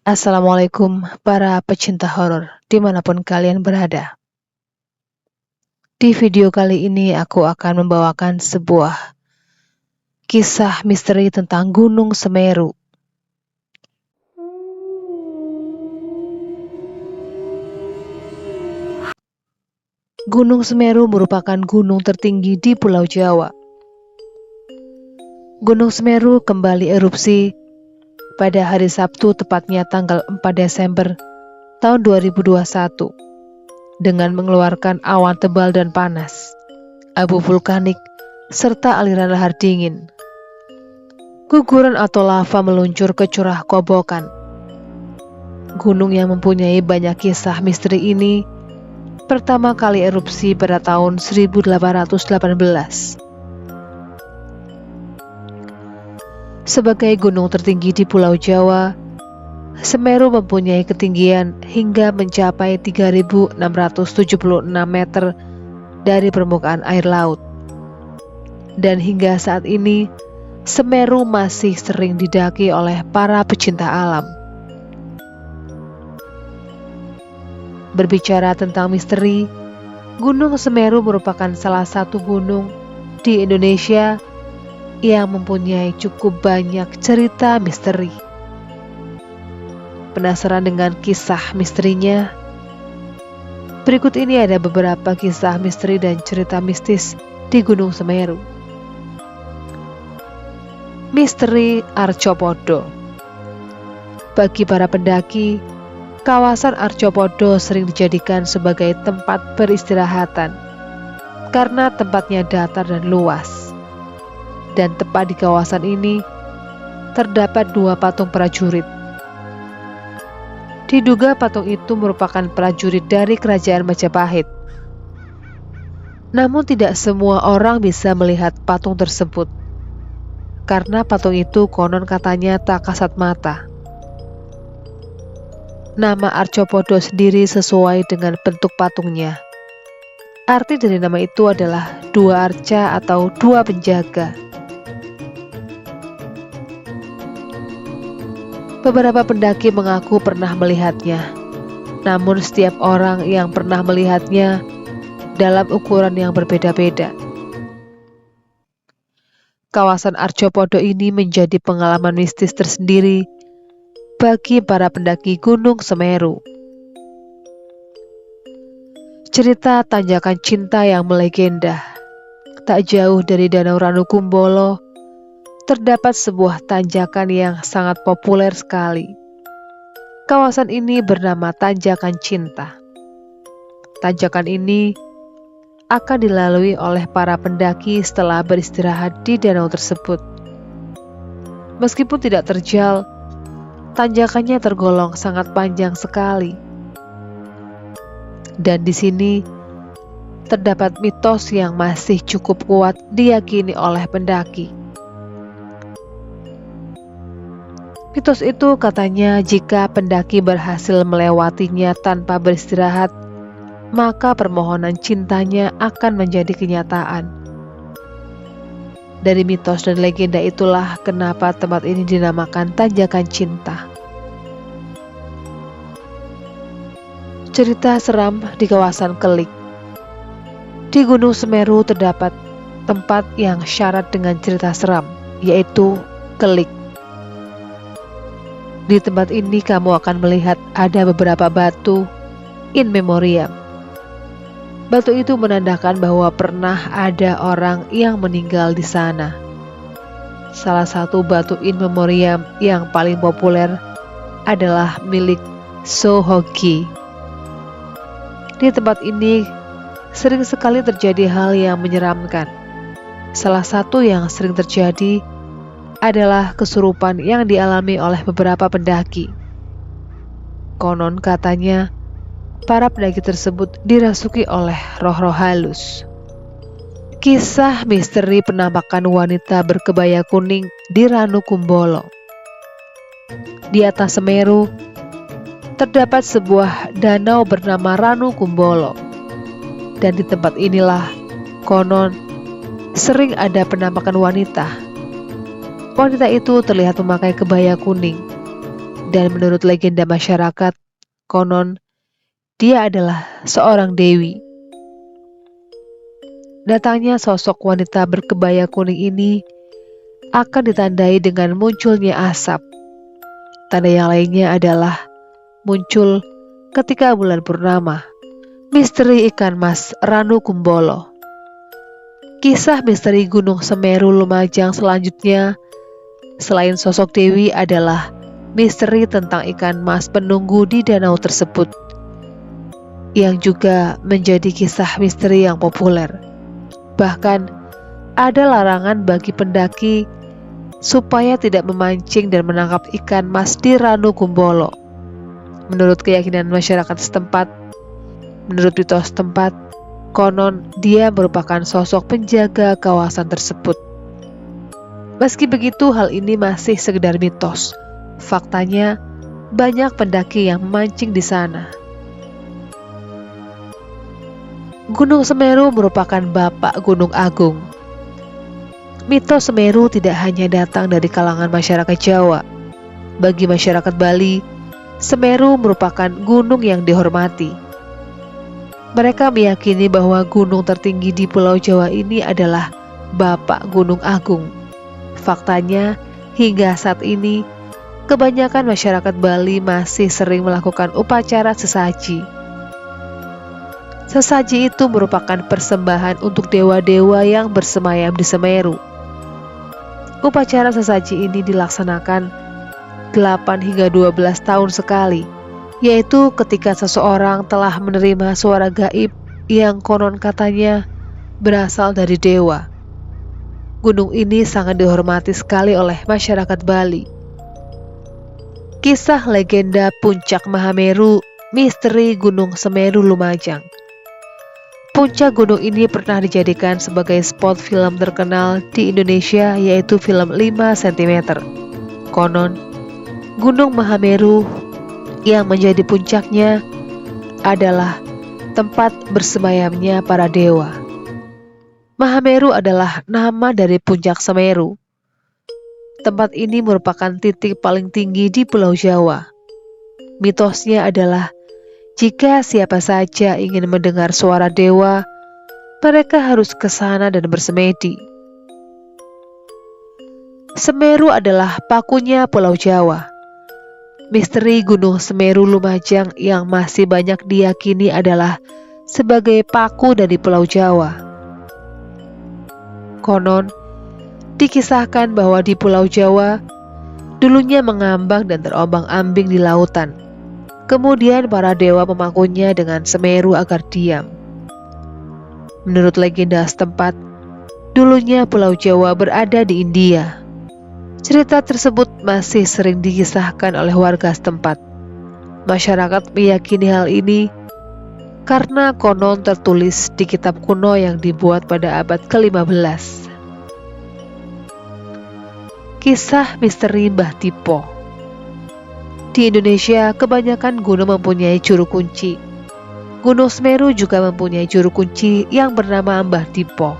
Assalamualaikum para pecinta horor dimanapun kalian berada. Di video kali ini aku akan membawakan sebuah kisah misteri tentang Gunung Semeru. Gunung Semeru merupakan gunung tertinggi di Pulau Jawa. Gunung Semeru kembali erupsi pada hari Sabtu tepatnya tanggal 4 Desember tahun 2021 dengan mengeluarkan awan tebal dan panas, abu vulkanik, serta aliran lahar dingin. Guguran atau lava meluncur ke curah kobokan. Gunung yang mempunyai banyak kisah misteri ini pertama kali erupsi pada tahun 1818. Sebagai gunung tertinggi di Pulau Jawa, Semeru mempunyai ketinggian hingga mencapai 3.676 meter dari permukaan air laut. Dan hingga saat ini, Semeru masih sering didaki oleh para pecinta alam. Berbicara tentang misteri, Gunung Semeru merupakan salah satu gunung di Indonesia yang mempunyai cukup banyak cerita misteri. Penasaran dengan kisah misterinya? Berikut ini ada beberapa kisah misteri dan cerita mistis di Gunung Semeru. Misteri Arcopodo. Bagi para pendaki, kawasan Arcopodo sering dijadikan sebagai tempat peristirahatan karena tempatnya datar dan luas. Dan tepat di kawasan ini terdapat 2 patung prajurit. Diduga patung itu merupakan prajurit dari Kerajaan Majapahit. Namun tidak semua orang bisa melihat patung tersebut, karena patung itu konon katanya tak kasat mata. Nama Arcopodo sendiri sesuai dengan bentuk patungnya. Arti dari nama itu adalah 2 arca atau 2 penjaga. Beberapa pendaki mengaku pernah melihatnya, namun setiap orang yang pernah melihatnya dalam ukuran yang berbeda-beda. Kawasan Arcopodo ini menjadi pengalaman mistis tersendiri bagi para pendaki Gunung Semeru. Cerita tanjakan cinta yang melegenda. Tak jauh dari Danau Ranukumbolo, terdapat sebuah tanjakan yang sangat populer sekali. Kawasan ini bernama Tanjakan Cinta. Tanjakan ini akan dilalui oleh para pendaki setelah beristirahat di danau tersebut. Meskipun tidak terjal, tanjakannya tergolong sangat panjang sekali. Dan di sini terdapat mitos yang masih cukup kuat diyakini oleh pendaki. Mitos itu katanya jika pendaki berhasil melewatinya tanpa beristirahat, maka permohonan cintanya akan menjadi kenyataan. Dari mitos dan legenda itulah kenapa tempat ini dinamakan Tanjakan Cinta. Cerita seram di kawasan Kelik. Di Gunung Semeru terdapat tempat yang syarat dengan cerita seram, yaitu Kelik. Di tempat ini kamu akan melihat ada beberapa batu in memoriam. Batu itu menandakan bahwa pernah ada orang yang meninggal di sana. Salah satu batu in memoriam yang paling populer adalah milik Sohoki. Di tempat ini sering sekali terjadi hal yang menyeramkan. Salah satu yang sering terjadi adalah kesurupan yang dialami oleh beberapa pendaki. Konon katanya, para pendaki tersebut dirasuki oleh roh-roh halus. Kisah misteri penampakan wanita berkebaya kuning di Ranukumbolo. Di atas Semeru, terdapat sebuah danau bernama Ranukumbolo. Dan di tempat inilah, konon, sering ada penampakan wanita. Wanita itu terlihat memakai kebaya kuning. dan menurut legenda masyarakat, konon dia adalah seorang dewi. Datangnya sosok wanita berkebaya kuning ini akan ditandai dengan munculnya asap. Tanda yang lainnya adalah muncul ketika bulan purnama. Misteri ikan mas Ranu Kumbolo. Kisah misteri Gunung Semeru Lumajang selanjutnya, selain sosok dewi, adalah misteri tentang ikan mas penunggu di danau tersebut, yang juga menjadi kisah misteri yang populer. Bahkan ada larangan bagi pendaki supaya tidak memancing dan menangkap ikan mas di Ranu Kumbolo. Menurut keyakinan masyarakat setempat, menurut mitos setempat, konon dia merupakan sosok penjaga kawasan tersebut. Meski begitu, hal ini masih sekedar mitos. Faktanya, banyak pendaki yang memancing di sana. Gunung Semeru merupakan bapak Gunung Agung. Mitos Semeru tidak hanya datang dari kalangan masyarakat Jawa. Bagi masyarakat Bali, Semeru merupakan gunung yang dihormati. Mereka meyakini bahwa gunung tertinggi di Pulau Jawa ini adalah Bapak Gunung Agung. Faktanya, hingga saat ini, kebanyakan masyarakat Bali masih sering melakukan upacara sesaji. Sesaji itu merupakan persembahan untuk dewa-dewa yang bersemayam di Semeru. Upacara sesaji ini dilaksanakan 8 hingga 12 tahun sekali, yaitu ketika seseorang telah menerima suara gaib yang konon katanya berasal dari dewa. Gunung ini sangat dihormati sekali oleh masyarakat Bali. Kisah legenda Puncak Mahameru, misteri Gunung Semeru Lumajang. Puncak gunung ini pernah dijadikan sebagai spot film terkenal di Indonesia, yaitu film 5 cm. Konon, Gunung Mahameru yang menjadi puncaknya adalah tempat bersemayamnya para dewa. Mahameru adalah nama dari puncak Semeru. Tempat ini merupakan titik paling tinggi di Pulau Jawa. Mitosnya adalah jika siapa saja ingin mendengar suara dewa, mereka harus ke sana dan bersemedi. Semeru adalah pakunya Pulau Jawa. Misteri Gunung Semeru Lumajang yang masih banyak diyakini adalah sebagai paku dari Pulau Jawa. Konon, dikisahkan bahwa di Pulau Jawa dulunya mengambang dan terombang-ambing di lautan. Kemudian para dewa memakunya dengan Semeru agar diam. Menurut legenda setempat, dulunya Pulau Jawa berada di India. Cerita tersebut masih sering dikisahkan oleh warga setempat. Masyarakat meyakini hal ini karena konon tertulis di kitab kuno yang dibuat pada abad ke-15. Kisah misteri Mbah Tipo. Di Indonesia, kebanyakan gunung mempunyai juru kunci. Gunung Semeru juga mempunyai juru kunci yang bernama Mbah Tipo.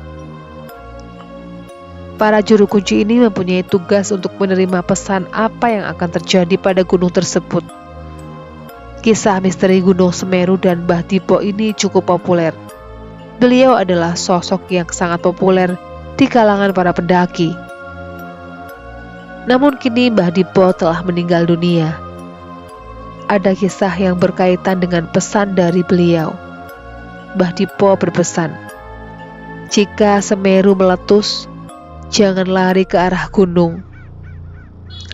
Para juru kunci ini mempunyai tugas untuk menerima pesan apa yang akan terjadi pada gunung tersebut. Kisah misteri Gunung Semeru dan Mbah Tipo ini cukup populer. Beliau adalah sosok yang sangat populer di kalangan para pendaki. Namun kini Mbah Tipo telah meninggal dunia. Ada kisah yang berkaitan dengan pesan dari beliau. Mbah Tipo berpesan, jika Semeru meletus, jangan lari ke arah gunung,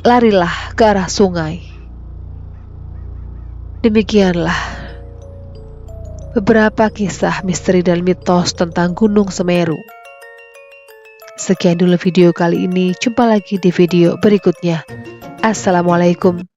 larilah ke arah sungai. Demikianlah beberapa kisah misteri dan mitos tentang Gunung Semeru. Sekian dulu video kali ini, jumpa lagi di video berikutnya. Assalamualaikum